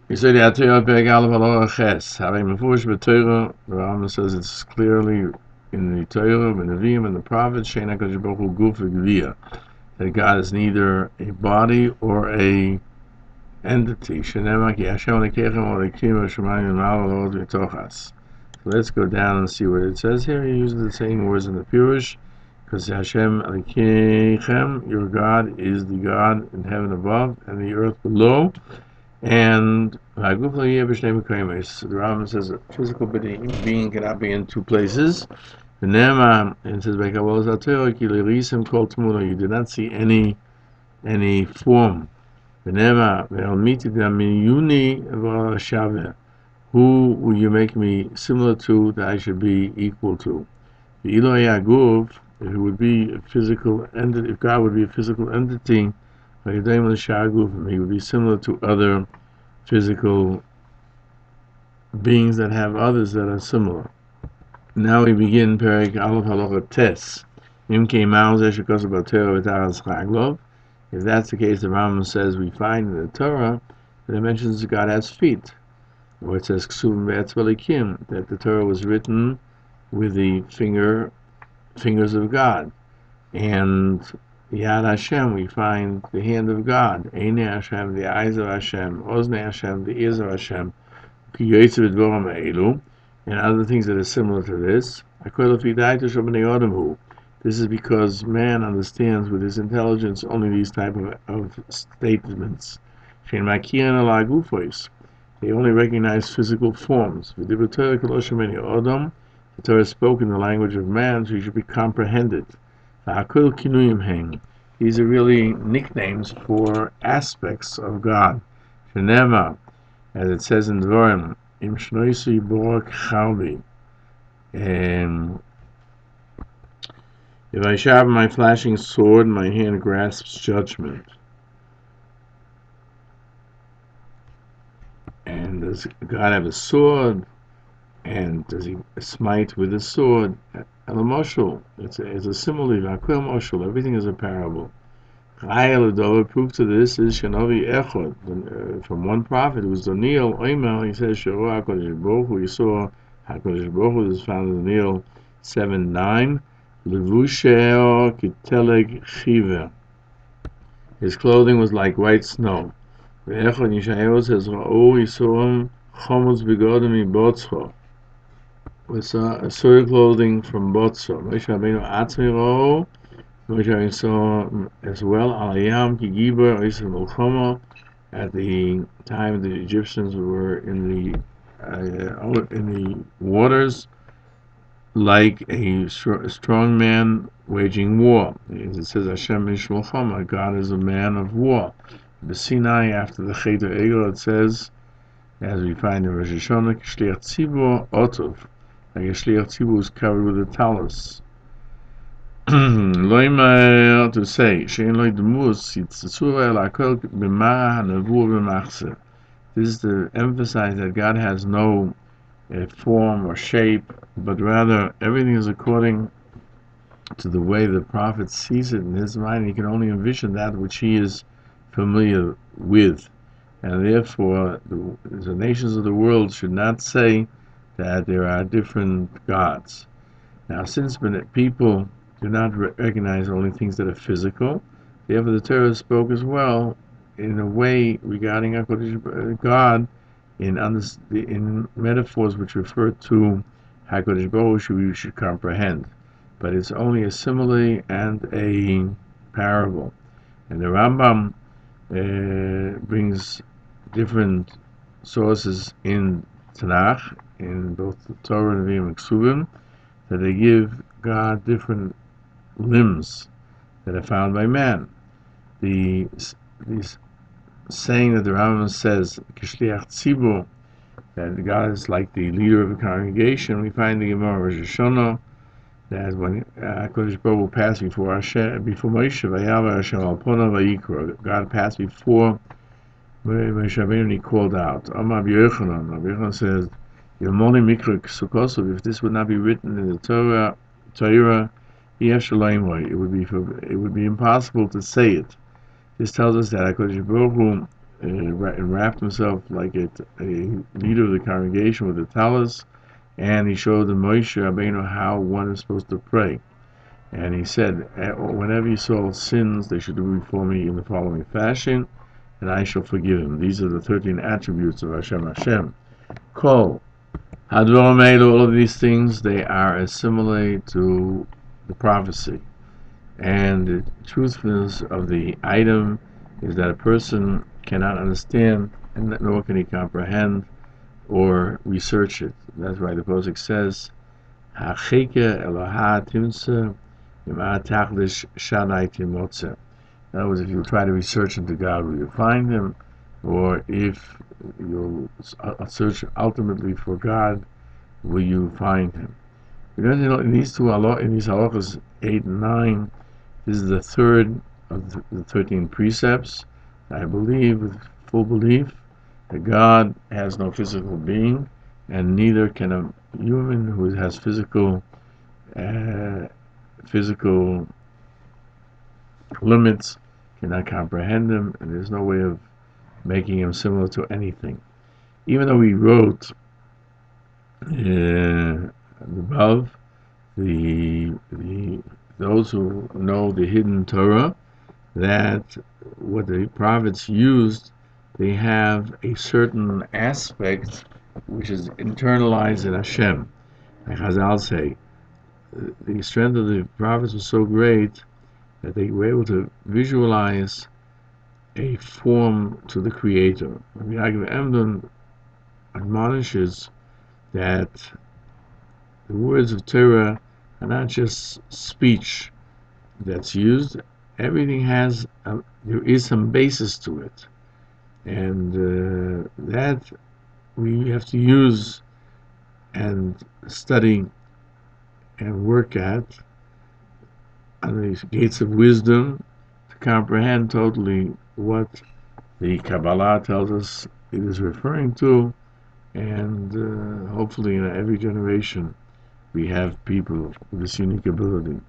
Yesodei HaTorah Perek Aleph Halacha Ches. Having Mefurish b'Torah, the Rambam says it's clearly in the Torah, in the Nevi'im, and the prophets, Shein HaKadosh Baruch Hu Guf v'Gviyah, that God is neither a body or a entity. Shenemar ki Hashem Elokeichem Elokim v'Shamayim v'Ma'al v'Arot v'Tochas. So let's go down and see what it says here. He uses the same words in the Peirush, because Hashem Elokeichem, your God, is the God in heaven above and the earth below. And the Rambam says a physical being cannot be in two places. And it says, you did not see any form. Who will you make me similar to, that I should be equal to? If it would be a physical entity, if God would be a physical entity, he would be similar to other physical beings that have others that are similar. Now we begin Perek Aleph Halacha Tes. If that's the case, the Rambam says we find in the Torah that it mentions God has feet, or it says that the Torah was written with the fingers of God, and Yad Hashem, we find the hand of God. Eine Hashem, the eyes of Hashem. Ozne Hashem, the ears of Hashem. And other things that are similar to this. This is because man understands with his intelligence only these type of statements. They only recognize physical forms. The Torah spoke in the language of man, so he should be comprehended. These are really nicknames for aspects of God. Shenema, as it says in Dvarim, Im Shnoisi Borok Chalvi. If I sharpen my flashing sword, my hand grasps judgment. And does God have a sword? And does he smite with a sword? Alamoshul, it's a simile. Everything is a parable. Proof to this is Shanovi Echod, from one prophet who was Daniel Oimel. He says Sharo HaKadosh Baruch Hu. He saw HaKadosh Baruch Hu. This is found in Daniel 7:9. Levusheo kiteleg chiver. His clothing was like white snow. Echod Yishayahu says Ra'u. He saw him Chomos begodim ibotzcho, with soiled clothing from Botzor. Moshe Rabbeinu Atzmi Ra'u. Moshe Rabbeinu saw as well Alayam ki Gibar Oisem Melchama, at the time the Egyptians were in the waters, like a strong man waging war. As it says, Hashem Ish Melchama, God is a man of war. The Sinai, after the Chet HaEgel, it says, as we find in Rosh Hashanah, Shliach Tzibur Otov, like a Shliach Tzibur is covered with a talus. Loimer, to say, Shein Loi Demus, Yitztzura El Akol B'mara HaNavur B'machzer. This is to emphasize that God has no form or shape, but rather everything is according to the way the prophet sees it in his mind. He can only envision that which he is familiar with, and therefore the nations of the world should not say that there are different gods. Now, since people do not recognize only things that are physical, therefore the Torah spoke as well in a way regarding God in metaphors which refer to HaKadosh Baruch Hu, we should comprehend. But it's only a simile and a parable. And the Rambam brings different sources in Tanakh, in both the Torah and Nevi'im and Ksubim, that they give God different limbs that are found by man. These saying that the Rambam says, Kishliach Tzibur, that God is like the leader of a congregation, we find the Gemara Rosh Hashanah, that when HaKadosh Baruch Hu passed before Moshe, Vayavar Hashem al Ponav Vayikra, God passed before Moshe Rabbeinu, and he called out. Amar B'Yochanan, Rabbi Yochanan says, Yomoni Mikra Ksukosov, if this would not be written in the Torah, it would be impossible to say it. This tells us that HaKadosh Baruch Hu and wrapped himself like a leader of the congregation with a talus, and he showed the Moshe Rabbeinu how one is supposed to pray. And he said, whenever you saw sins, they should do before me in the following fashion, and I shall forgive them. These are the 13 attributes of Hashem. Kol, HaTorah made all of these things, they are assimilate to the prophecy. And the truthfulness of the item is that a person cannot understand, and nor can he comprehend or research it. That's why the Pasuk says, "Hacheke Eloha Timsa Yimah Tachlish Shaddai Timotze." In other words, if you try to research into God, will you find Him? Or if you search ultimately for God, will you find Him? Because in these halachas 8 and 9, this is the third of the 13 precepts. I believe with full belief that God has no physical being, and neither can a human who has physical limits cannot comprehend Him, and there's no way of making Him similar to anything. Even though He wrote above, those who know the hidden Torah, that what the prophets used, they have a certain aspect which is internalized in Hashem. Like Chazal say, the strength of the prophets was so great that they were able to visualize a form to the Creator. Rabbi Yaakov Emden admonishes that the words of Torah are not just speech that's used. Everything there is some basis to it, and that we have to use and study and work at on the gates of wisdom to comprehend totally what the Kabbalah tells us it is referring to, and hopefully in every generation we have people with this unique ability.